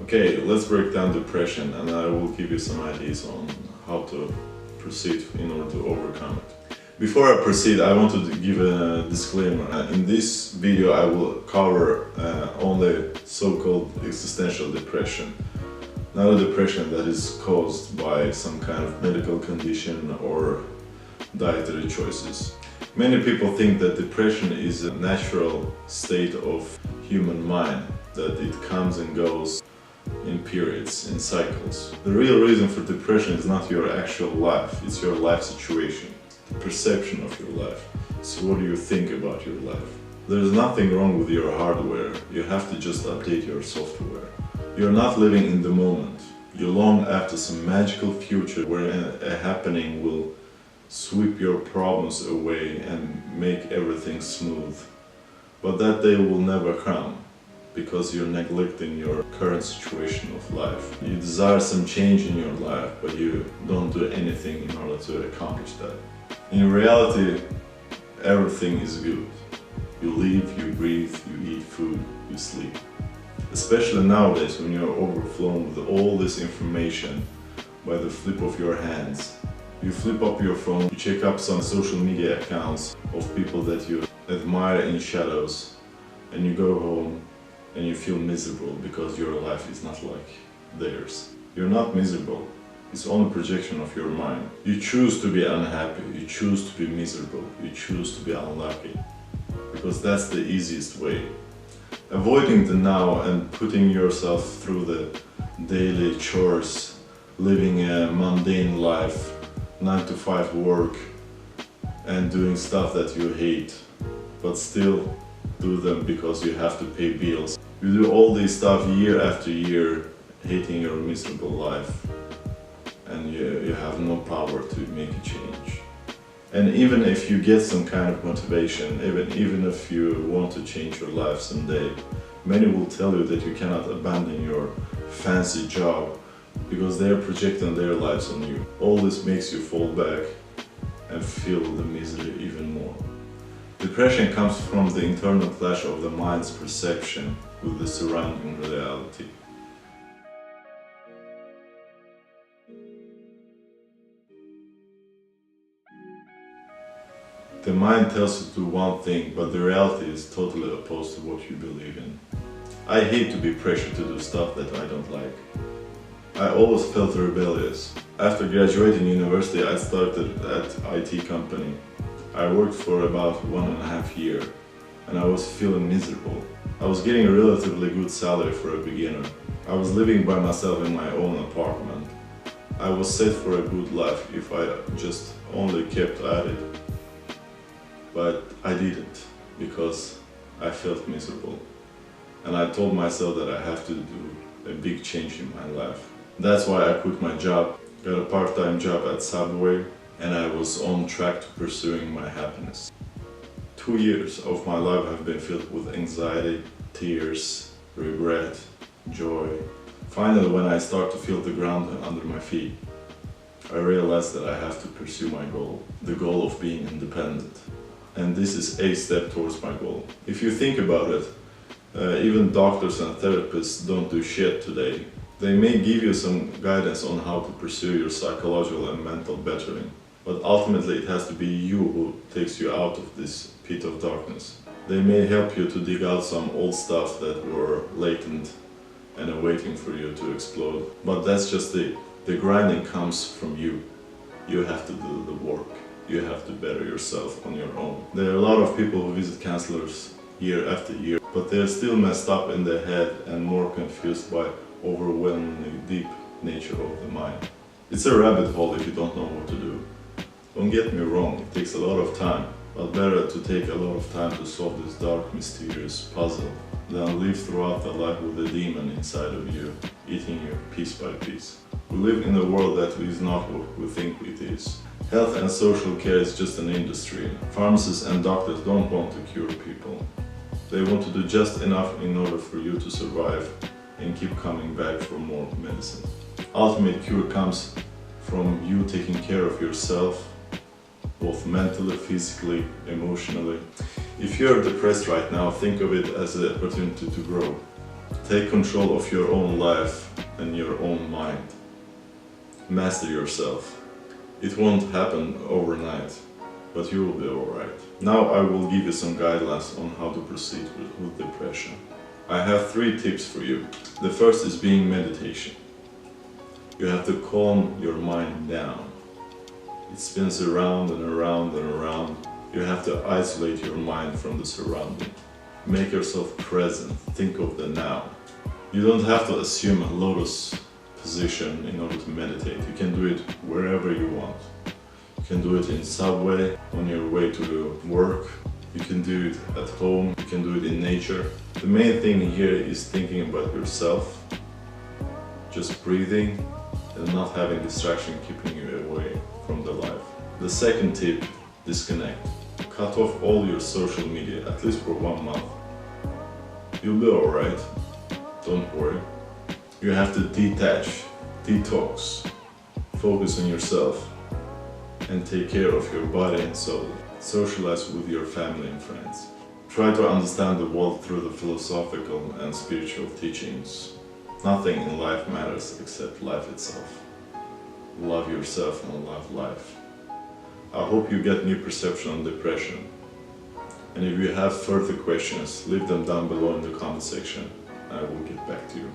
Okay, let's break down depression and I will give you some ideas on how to proceed in order to overcome it. Before I proceed, I want to give a disclaimer. In this video I will cover only so-called existential depression. Not a depression that is caused by some kind of medical condition or dietary choices. Many people think that depression is a natural state of human mind, that it comes and goes in periods, in cycles. The real reason for depression is not your actual life, it's your life situation, the perception of your life. So what do you think about your life? There's nothing wrong with your hardware, you have to just update your software. You're not living in the moment. You long after some magical future where a happening will sweep your problems away and make everything smooth. But that day will never come, because you're neglecting your current situation of life. You desire some change in your life, but you don't do anything in order to accomplish that. In reality, everything is good. You live, you breathe, you eat food, you sleep. Especially nowadays when you're overflown with all this information by the flip of your hands. You flip up your phone, you check up some social media accounts of people that you admire in shadows, and you go home and you feel miserable because your life is not like theirs. You're not miserable, it's only a projection of your mind. You choose to be unhappy, you choose to be miserable, you choose to be unlucky, because that's the easiest way. Avoiding the now and putting yourself through the daily chores, living a mundane life, 9 to 5 work, and doing stuff that you hate, but still do them because you have to pay bills. You do all this stuff year after year, hating your miserable life, and you have no power to make a change. And even if you get some kind of motivation, even if you want to change your life someday, many will tell you that you cannot abandon your fancy job because they are projecting their lives on you. All this makes you fall back and feel the misery even more. Depression comes from the internal clash of the mind's perception with the surrounding reality. The mind tells you to do one thing, but the reality is totally opposed to what you believe in. I hate to be pressured to do stuff that I don't like. I always felt rebellious. After graduating university, I started at IT company. I worked for about 1.5 years, and I was feeling miserable. I was getting a relatively good salary for a beginner. I was living by myself in my own apartment. I was set for a good life if I just only kept at it. But I didn't, because I felt miserable. And I told myself that I have to do a big change in my life. That's why I quit my job, got a part-time job at Subway, and I was on track to pursuing my happiness. 2 years of my life have been filled with anxiety, tears, regret, joy. Finally, when I start to feel the ground under my feet, I realized that I have to pursue my goal, the goal of being independent. And this is a step towards my goal. If you think about it, even doctors and therapists don't do shit today. They may give you some guidance on how to pursue your psychological and mental bettering, but ultimately it has to be you who takes you out of this pit of darkness. They may help you to dig out some old stuff that were latent and awaiting for you to explode, but that's just it. The grinding comes from you. You have to do the work. You have to better yourself on your own. There are a lot of people who visit counselors year after year, but they're still messed up in their head and more confused by overwhelmingly deep nature of the mind. It's a rabbit hole if you don't know what to do. Don't get me wrong, it takes a lot of time, but better to take a lot of time to solve this dark, mysterious puzzle than live throughout the life with a demon inside of you, eating you piece by piece. We live in a world that is not what we think it is. Health and social care is just an industry. Pharmacists and doctors don't want to cure people. They want to do just enough in order for you to survive and keep coming back for more medicine. Ultimate cure comes from you taking care of yourself, both mentally, physically, emotionally. If you're depressed right now, think of it as an opportunity to grow. Take control of your own life and your own mind. Master yourself. It won't happen overnight, but you will be alright. Now I will give you some guidelines on how to proceed with depression. I have 3 tips for you. The first is being meditation. You have to calm your mind down. It spins around and around and around. You have to isolate your mind from the surrounding. Make yourself present. Think of the now. You don't have to assume a lotus position in order to meditate. You can do it wherever you want. You can do it in subway, on your way to work. You can do it at home. You can do it in nature. The main thing here is thinking about yourself, just breathing and not having distraction keeping you away from the life. The second tip, disconnect. Cut off all your social media, at least for 1 month. You'll be alright, don't worry. You have to detach, detox, focus on yourself, and take care of your body and soul. Socialize with your family and friends. Try to understand the world through the philosophical and spiritual teachings. Nothing in life matters except life itself. Love yourself and love life. I hope you get new perception on depression. And if you have further questions, leave them down below in the comment section. I will get back to you.